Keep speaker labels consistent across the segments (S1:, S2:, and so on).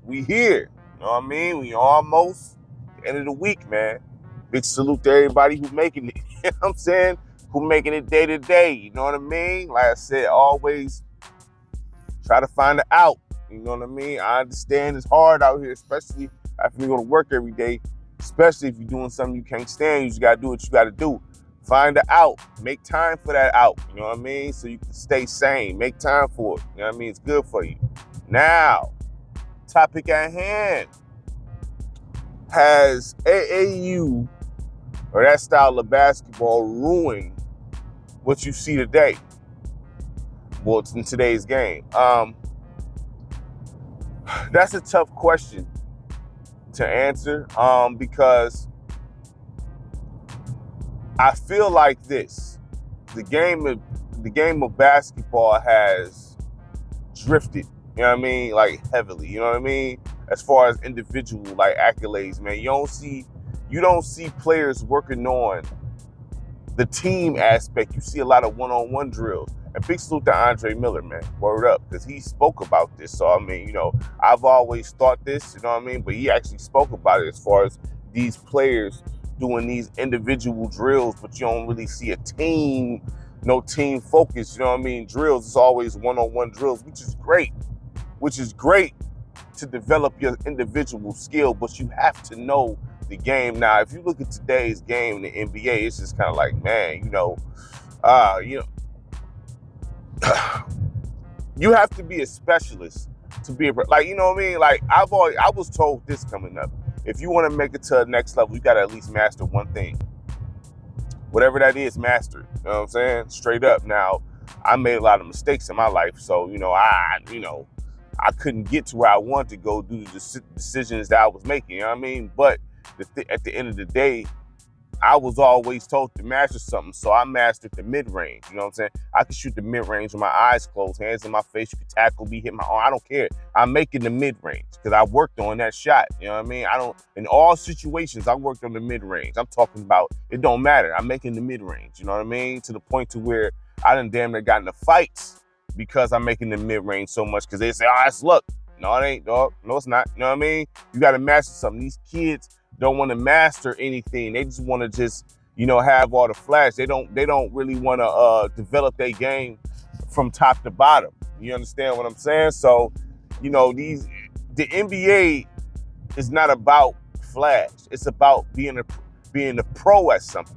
S1: we here. You know what I mean? We almost the end of the week, man. Big salute to everybody who making it. You know what I'm saying? Who making it day to day. You know what I mean? Like I said, always try to find an out. You know what I mean? I understand it's hard out here, especially after you go to work every day. Especially if you're doing something you can't stand, you just gotta do what you gotta do. Find an out. Make time for that out. You know what I mean? So you can stay sane. Make time for it. You know what I mean? It's good for you. Now, topic at hand. Has AAU or that style of basketball ruined what you see today? Well, it's in today's game. That's a tough question to answer because I feel like this: the game of basketball has drifted. You know what I mean? Like heavily. You know what I mean? As far as individual like accolades, man, you don't see players working on the team aspect. You see a lot of one-on-one drills. And big salute to Andre Miller, man. Word up, because he spoke about this. So I mean, I've always thought this. You know what I mean? But he actually spoke about it as far as these players doing these individual drills, but you don't really see a team, no team focus. You know what I mean? Drills is always one-on-one drills, which is great. To develop your individual skill, but you have to know the game. Now, if you look at today's game in the NBA, it's just kind of like, man, you have to be a specialist to be able, like, you know what I mean? Like, I was told this coming up. If you want to make it to the next level, you got to at least master one thing. Whatever that is, master it. You know what I'm saying? Straight up. Now, I made a lot of mistakes in my life, so, I couldn't get to where I wanted to go due to the decisions that I was making, you know what I mean? But at the end of the day, I was always told to master something, so I mastered the mid-range, you know what I'm saying? I could shoot the mid-range with my eyes closed, hands in my face, you could tackle me, hit my arm, I don't care. I'm making the mid-range because I worked on that shot, you know what I mean? In all situations, I worked on the mid-range. I'm talking about, it don't matter, I'm making the mid-range, you know what I mean? To the point to where I done damn near got into fights because I'm making the mid-range so much because they say, oh, that's luck. No, it ain't, dog. No, it's not. You know what I mean? You got to master something. These kids don't want to master anything. They just want to just, have all the flash. They don't really want to develop their game from top to bottom. You understand what I'm saying? So, the NBA is not about flash. It's about being a pro at something.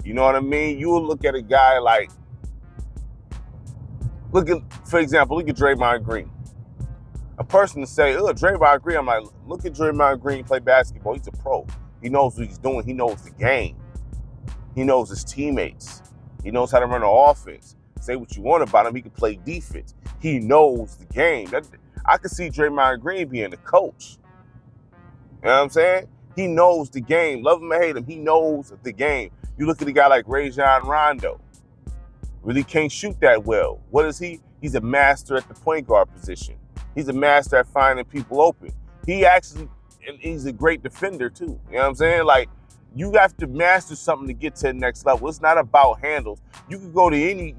S1: You know what I mean? You will look at a guy like, for example, look at Draymond Green. A person to say, Draymond Green, I'm like, look at Draymond Green play basketball. He's a pro. He knows what he's doing. He knows the game. He knows his teammates. He knows how to run an offense. Say what you want about him. He can play defense. He knows the game. I could see Draymond Green being a coach. You know what I'm saying? He knows the game. Love him or hate him, he knows the game. You look at a guy like Rajon Rondo. Really can't shoot that well. What is he? He's a master at the point guard position. He's a master at finding people open. He's a great defender too. You know what I'm saying? Like, you have to master something to get to the next level. It's not about handles. You can go to any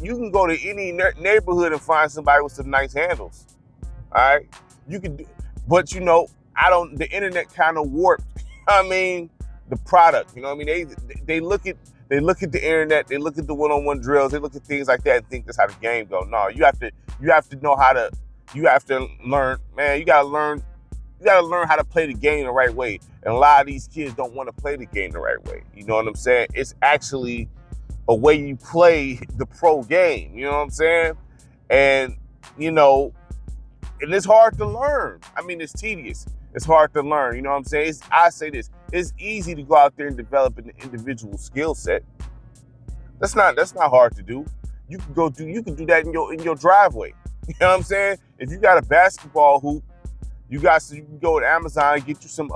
S1: neighborhood and find somebody with some nice handles. All right? You can do, but the internet kind of warped, the product. You know what I mean? They look at the internet, they look at the one-on-one drills, they look at things like that and think that's how the game goes. No, you have to know how to, you have to learn, man, you gotta learn how to play the game the right way. And a lot of these kids don't want to play the game the right way. You know what I'm saying? It's actually a way you play the pro game. You know what I'm saying? And, and it's hard to learn. It's tedious. It's hard to learn. You know what I'm saying? I say this. It's easy to go out there and develop an individual skill set. That's not hard to do. You can do that in your driveway. You know what I'm saying? If you got a basketball hoop, you can go to Amazon and get you some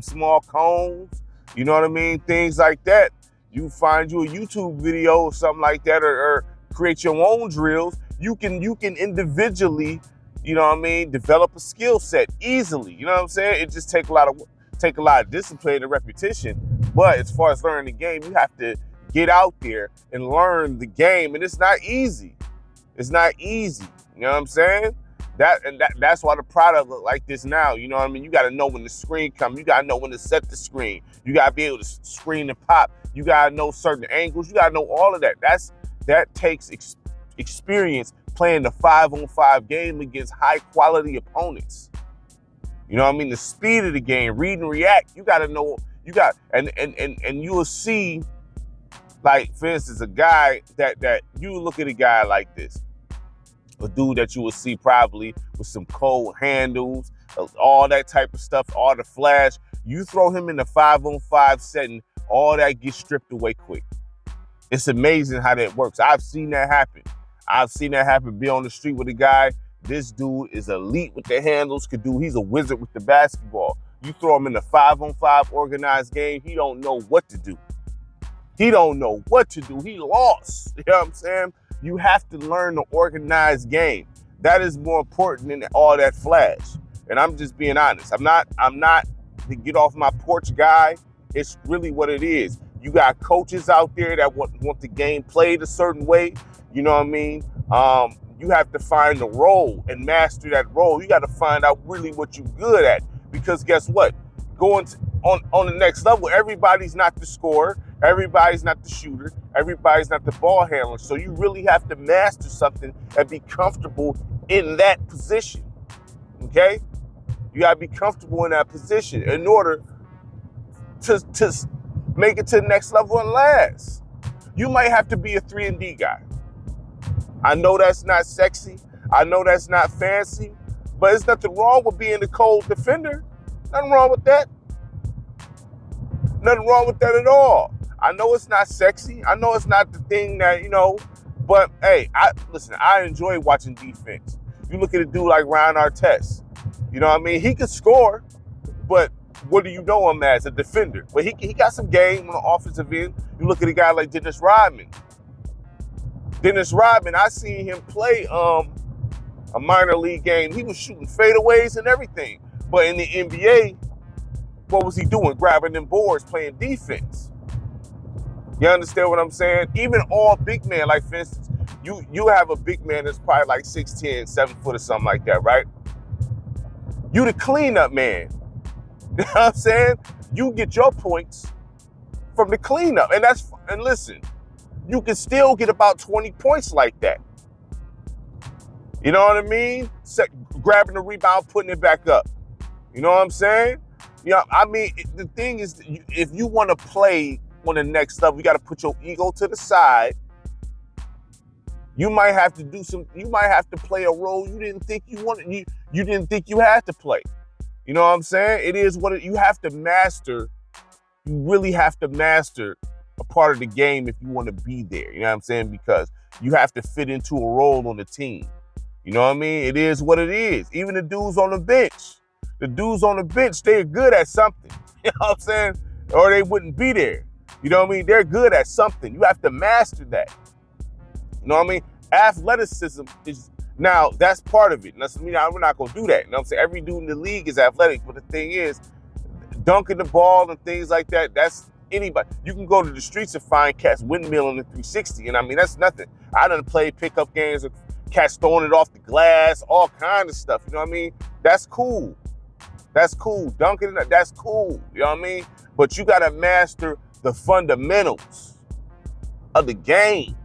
S1: small cones. You know what I mean? Things like that. You find you a YouTube video or something like that, or create your own drills. You can individually, develop a skill set easily. You know what I'm saying? It just take a lot of discipline and repetition. But as far as learning the game, you have to get out there and learn the game, and it's not easy. It's not easy. You know what I'm saying? That's why the product look like this now. You know what I mean? You got to know when the screen comes. You got to know when to set the screen. You got to be able to screen and pop. You got to know certain angles. You got to know all of that. That takes experience playing the 5-on-5 game against high quality opponents. You know what I mean? The speed of the game, read and react. You got to know. And you will see, like, for instance, a guy that you look at a guy like this. A dude that you will see probably with some cold handles, all that type of stuff, all the flash. You throw him in the 5-on-5 setting, all that gets stripped away quick. It's amazing how that works. I've seen that happen. Be on the street with a guy. This dude is elite with the handles, he's a wizard with the basketball. You throw him in the 5-on-5 organized game, he don't know what to do. He lost. You know what I'm saying? You have to learn the organized game. That is more important than all that flash. And I'm just being honest. I'm not the get off my porch guy. It's really what it is. You got coaches out there that want the game played a certain way. You know what I mean? You have to find the role and master that role. You got to find out really what you're good at. Because guess what? Going on the next level, everybody's not the scorer. Everybody's not the shooter. Everybody's not the ball handler. So you really have to master something and be comfortable in that position. Okay? You got to be comfortable in that position in order to make it to the next level and last. You might have to be a 3-and-D guy. I know that's not sexy. I know that's not fancy. But there's nothing wrong with being a cold defender. Nothing wrong with that. Nothing wrong with that at all. I know it's not sexy. I know it's not the thing that, but hey, I enjoy watching defense. You look at a dude like Ryan Artest. You know what I mean? He can score, but what do you know him as? A defender. But he got some game on the offensive end. You look at a guy like Dennis Rodman. I seen him play a minor league game. He was shooting fadeaways and everything. But in the NBA, what was he doing? Grabbing them boards, playing defense. You understand what I'm saying? Even all big men, like for instance, you have a big man that's probably like 6'10", 7 foot or something like that, right? You the cleanup man. You know what I'm saying? You get your points from the cleanup. And listen, you can still get about 20 points like that. You know what I mean? Grabbing the rebound, putting it back up. You know what I'm saying? The thing is, if you want to play on the next level, you got to put your ego to the side. You might have to play a role you didn't think you wanted. You didn't think you had to play. You know what I'm saying? It is what you have to master. You really have to master a part of the game if you want to be there. You know what I'm saying? Because you have to fit into a role on the team. You know what I mean? It is what it is. Even the dudes on the bench. They're good at something. You know what I'm saying? Or they wouldn't be there. You know what I mean? They're good at something. You have to master that. You know what I mean? Athleticism is, now that's part of it. We're not going to do that. You know what I'm saying? Every dude in the league is athletic. But the thing is, dunking the ball and things like that, that's anybody. You can go to the streets and find cats windmilling the 360. And I mean, that's nothing. I done played pickup games with cats throwing it off the glass, all kind of stuff. You know what I mean? That's cool. Dunking it, that's cool. You know what I mean? But you got to master the fundamentals of the game.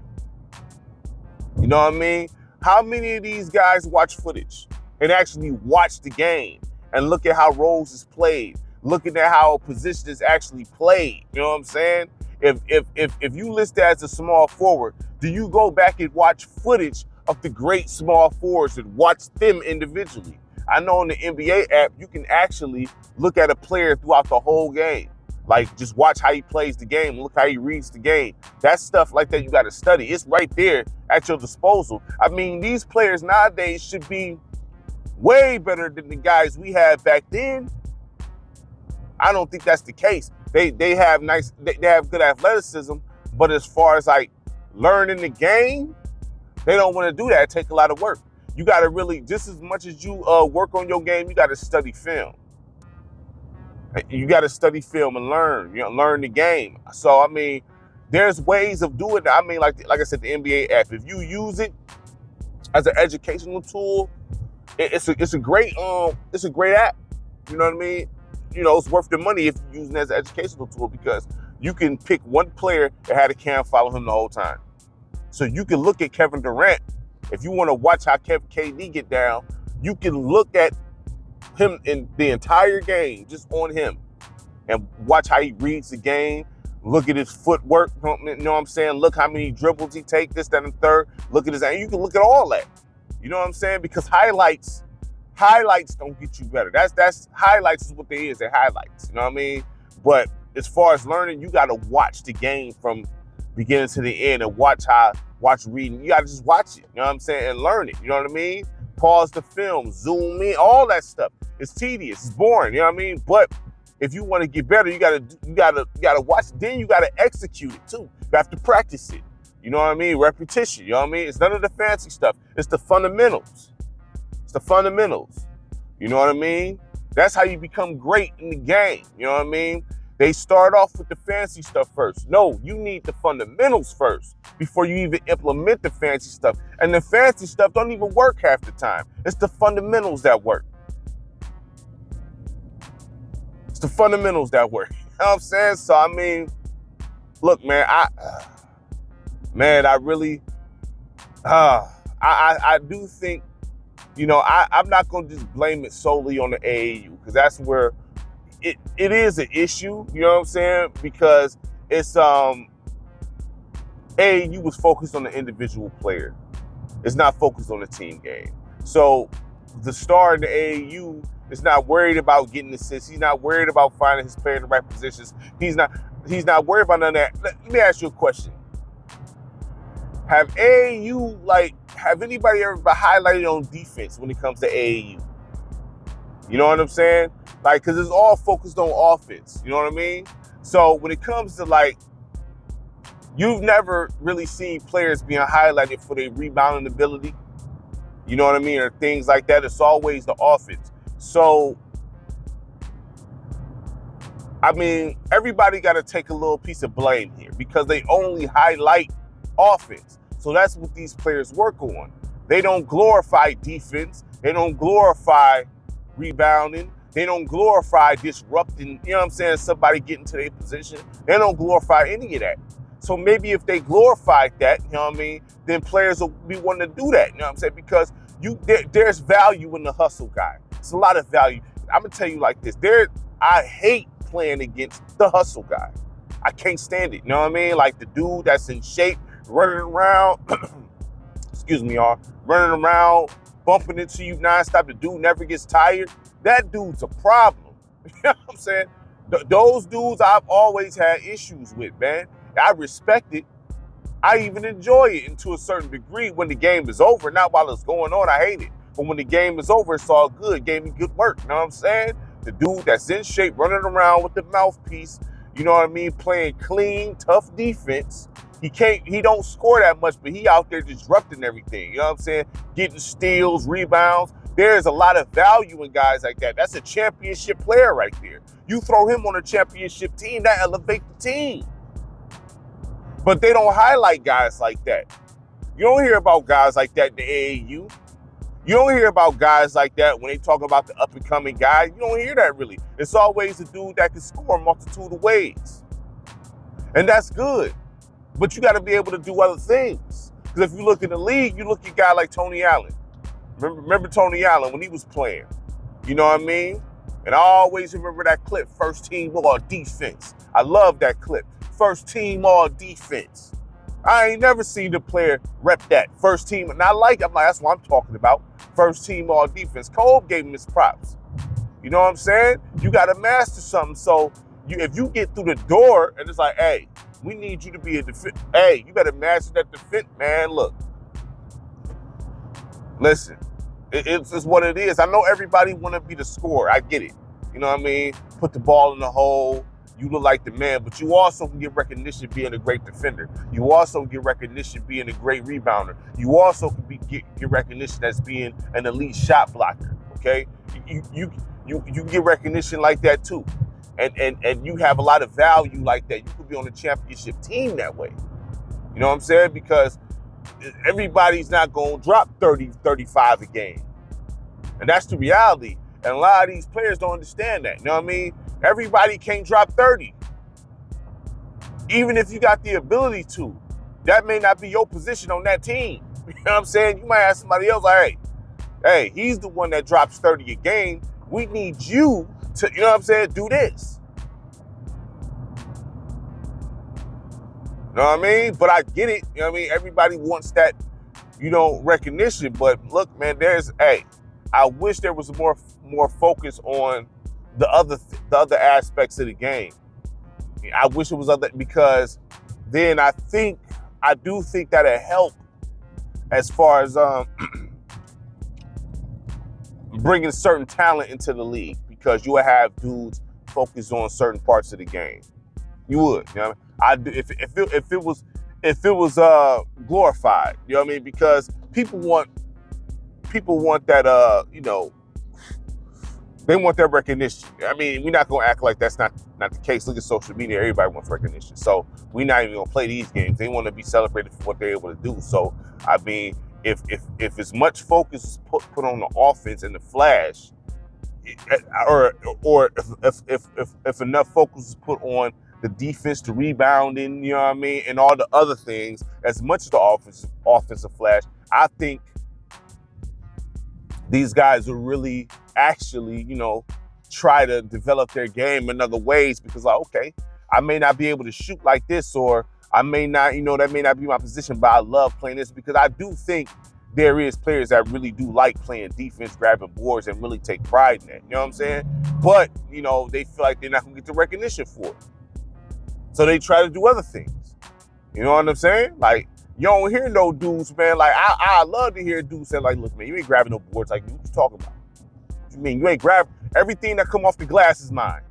S1: You know what I mean? How many of these guys watch footage and actually watch the game and look at how roles is played, looking at how a position is actually played? You know what I'm saying? If you list as a small forward, do you go back and watch footage of the great small forwards and watch them individually? I know in the NBA app, you can actually look at a player throughout the whole game. Like, just watch how he plays the game, look how he reads the game. That stuff like that you got to study. It's right there at your disposal. I mean, these players nowadays should be way better than the guys we had back then. I don't think that's the case. They have good athleticism, but as far as like learning the game, they don't want to do that. It takes a lot of work. You got to really, just as much as you work on your game, you got to study film. You got to study film and learn the game. So, I mean, there's ways of doing that. I mean, like I said, the NBA app, if you use it as an educational tool, it's a great app. You know what I mean? You know, it's worth the money if you're using it as an educational tool, because you can pick one player that had a cam follow him the whole time. So you can look at Kevin Durant. If you want to watch how KD get down, you can look at him in the entire game, just on him, and watch how he reads the game. Look at his footwork. You know what I'm saying? Look how many dribbles he takes, this, that, and third. Look at his, and you can look at all that. You know what I'm saying? Because highlights don't get you better. That's highlights is what they is. They're highlights. You know what I mean? But as far as learning, you got to watch the game from beginning to the end and watch reading. You got to just watch it. You know what I'm saying? And learn it. You know what I mean? Pause the film, zoom in, all that stuff. It's tedious. It's boring. You know what I mean? But if you want to get better, you gotta watch it. Then you gotta execute it too. You have to practice it. You know what I mean? Repetition. You know what I mean? It's none of the fancy stuff. It's the fundamentals. It's the fundamentals. You know what I mean? That's how you become great in the game. You know what I mean? They start off with the fancy stuff first. No, you need the fundamentals first before you even implement the fancy stuff. And the fancy stuff don't even work half the time. It's the fundamentals that work. It's the fundamentals that work. You know what I'm saying? So, I mean, look, man, I do think, you know, I'm not going to just blame it solely on the AAU, because that's where it is an issue, you know what I'm saying? Because it's, AAU was focused on the individual player. It's not focused on the team game. So the star in the AAU is not worried about getting assists. He's not worried about finding his player in the right positions. He's not worried about none of that. Let me ask you a question. Have anybody ever been highlighted on defense when it comes to AAU? You know what I'm saying? Like, because it's all focused on offense. You know what I mean? So when it comes to, like, you've never really seen players being highlighted for their rebounding ability. You know what I mean? Or things like that. It's always the offense. So, I mean, everybody got to take a little piece of blame here, because they only highlight offense. So that's what these players work on. They don't glorify defense. They don't glorify rebounding. They don't glorify disrupting, you know what I'm saying, somebody getting to their position. They don't glorify any of that. So maybe if they glorified that, you know what I mean, then players will be wanting to do that, you know what I'm saying? Because there's value in the hustle guy. It's a lot of value. I'm going to tell you like this. I hate playing against the hustle guy. I can't stand it, you know what I mean? Like the dude that's in shape, running around, excuse me, y'all, running around, bumping into you nonstop. The dude never gets tired. That dude's a problem. You know what I'm saying? Those dudes I've always had issues with, man. I respect it. I even enjoy it, and to a certain degree when the game is over. Not while it's going on, I hate it. But when the game is over, it's all good. Gave me good work, you know what I'm saying? The dude that's in shape, running around with the mouthpiece, you know what I mean, playing clean, tough defense. He don't score that much, but he out there disrupting everything, you know what I'm saying? Getting steals, rebounds. There's a lot of value in guys like that. That's a championship player right there. You throw him on a championship team, that elevates the team. But they don't highlight guys like that. You don't hear about guys like that in the AAU. You don't hear about guys like that when they talk about the up-and-coming guy. You don't hear that really. It's always a dude that can score a multitude of ways. And that's good. But you got to be able to do other things. Because if you look in the league, you look at a guy like Tony Allen. Remember Tony Allen when he was playing? You know what I mean? And I always remember that clip, first team all defense. I love that clip. First team all defense. I ain't never seen the player rep that. First team, and I'm like, that's what I'm talking about. First team all defense. Cole gave him his props. You know what I'm saying? You got to master something. So if you get through the door and it's like, hey, we need you to be a defense. Hey, you better master that defense, man. Look, listen, it's what it is. I know everybody want to be the scorer. I get it. You know what I mean? Put the ball in the hole. You look like the man, but you also can get recognition being a great defender. You also get recognition being a great rebounder. You also can get recognition as being an elite shot blocker. Okay, you get recognition like that too, and you have a lot of value like that. You could be on a championship team that way. You know what I'm saying? Because everybody's not going to drop 30, 35 a game. And that's the reality. And a lot of these players don't understand that. You know what I mean? Everybody can't drop 30. Even if you got the ability to, that may not be your position on that team. You know what I'm saying? You might have somebody else like, hey, he's the one that drops 30 a game. We need you to, you know what I'm saying, do this. You know what I mean? But I get it. You know what I mean? Everybody wants that, recognition. But look, man, I wish there was more focus on the other aspects of the game. I wish it was other, because then I do think that it helped as far as bringing certain talent into the league, because you would have dudes focus on certain parts of the game. You would, you know what I mean? If it was glorified, you know what I mean? Because people want that they want their recognition. I mean, we're not gonna act like that's not the case. Look at social media, everybody wants recognition. So we're not even gonna play these games. They want to be celebrated for what they're able to do. So I mean, if as much focus is put on the offense and the flash, or if enough focus is put on the defense, the rebounding, you know what I mean, and all the other things, as much as the offensive flash, I think these guys will really actually, try to develop their game in other ways, because like, okay, I may not be able to shoot like this, or I may not, that may not be my position, but I love playing this, because I do think there is players that really do like playing defense, grabbing boards, and really take pride in that. You know what I'm saying? But, they feel like they're not going to get the recognition for it. So they try to do other things. You know what I'm saying? Like, you don't hear no dudes, man. Like, I love to hear dudes say, like, look, man, you ain't grabbing no boards. Like, what you talking about? What you mean? You ain't grabbing everything that come off the glass is mine.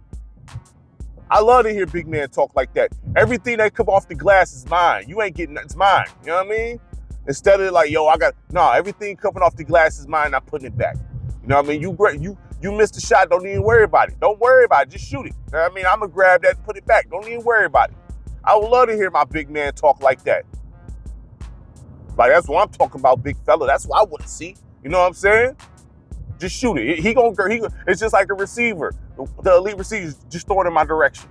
S1: I love to hear big men talk like that. Everything that come off the glass is mine. You ain't getting it's mine. You know what I mean? Instead of like, yo, everything coming off the glass is mine. I'm putting it back. You know what I mean? You missed a shot. Don't even worry about it. Don't worry about it. Just shoot it. You know what I mean? I'm gonna grab that and put it back. Don't even worry about it. I would love to hear my big man talk like that. Like, that's what I'm talking about, big fella. That's what I want to see. You know what I'm saying? Just shoot it. It's just like a receiver. The elite receivers, just throw it in my direction.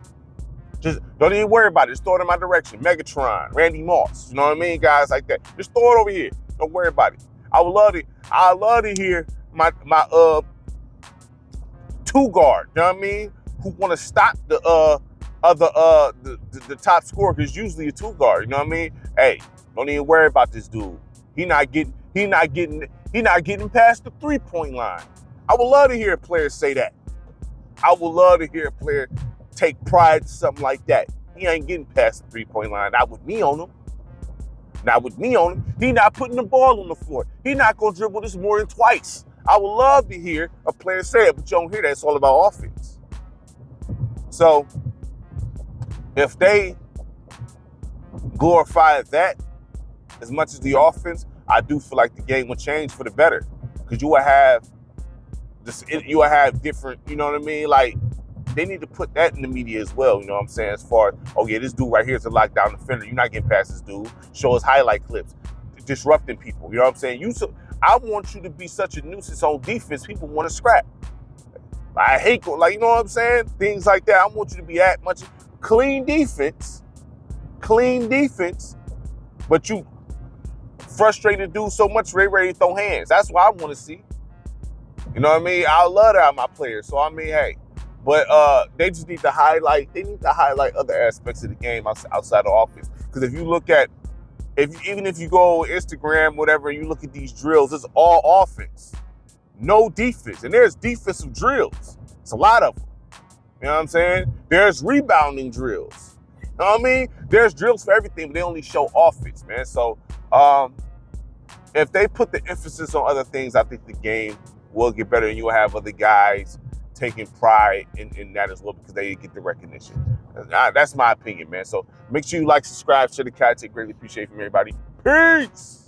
S1: Just don't even worry about it. Just throw it in my direction. Megatron, Randy Moss. You know what I mean? Guys like that. Just throw it over here. Don't worry about it. I love to hear my two guard. You know what I mean? Who want to stop the top scorer, because usually a two guard. You know what I mean? Hey, don't even worry about this dude. He not getting past the 3-point line. I would love to hear a player say that. I would love to hear a player take pride in something like that. He ain't getting past the 3-point line. Not with me on him. Not with me on him. He not putting the ball on the floor. He not gonna dribble this more than twice. I would love to hear a player say it, but you don't hear that. It's all about offense. So if they glorify that as much as the offense, I do feel like the game will change for the better, because you will have different, you know what I mean? Like, they need to put that in the media as well, you know what I'm saying? As far as, oh yeah, this dude right here is a lockdown defender. You're not getting past this dude. Show us highlight clips, disrupting people. You know what I'm saying? I want you to be such a nuisance on defense. People want to scrap. I hate, like, you know what I'm saying? Things like that. I want you to be at much clean defense, but you frustrated dude so much, ready to throw hands. That's what I want to see. You know what I mean? I love that out of my players. So I mean, hey, but they just need to highlight. They need to highlight other aspects of the game outside the offense. Because if you look at, even if you go Instagram, whatever, and you look at these drills, it's all offense, no defense. And there's defensive drills. It's a lot of them. You know what I'm saying? There's rebounding drills. You know what I mean? There's drills for everything, but they only show offense, man. So if they put the emphasis on other things, I think the game will get better, and you'll have other guys taking pride in that as well, because they get the recognition. That's my opinion, man. So make sure you like, subscribe, share the content. Greatly appreciate it from everybody. Peace!